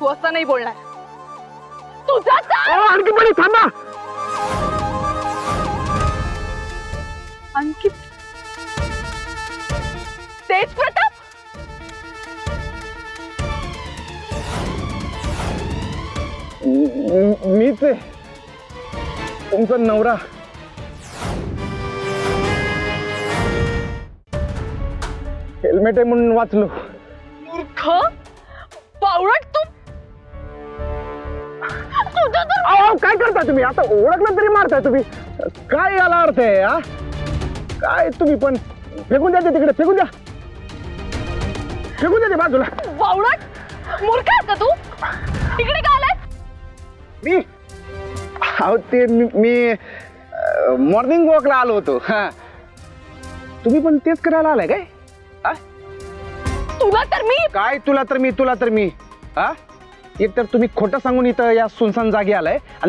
तू असं नाही बोलणार. तुझा आणखी बरी थांबा. आणखी तेच प्रताप. मीच आहे तुमचा नवरा. हेल्मेट आहे म्हणून वाचलो. मूर्ख बावळट तू. तुझं तर अहो काय करता तुम्ही आता ओळखलं तरी मारताय तुम्ही. काय याला अर्थ आहे हा? काय तुम्ही पण फेकून द्या ते तिकडे. फेकून द्या ते बाजूला. बावळट मूर्ख आहेस का तू. इकडे का आलाय. मी अहो ते मी मॉर्निंग वॉकला आलो होतो. हा तुम्ही पण तेच करायला आलाय काय? हा? तुला तर मी काय तुला तर मी हा एक तर तुम्ही खोटं सांगून इथं या सुनसान जागी आलाय.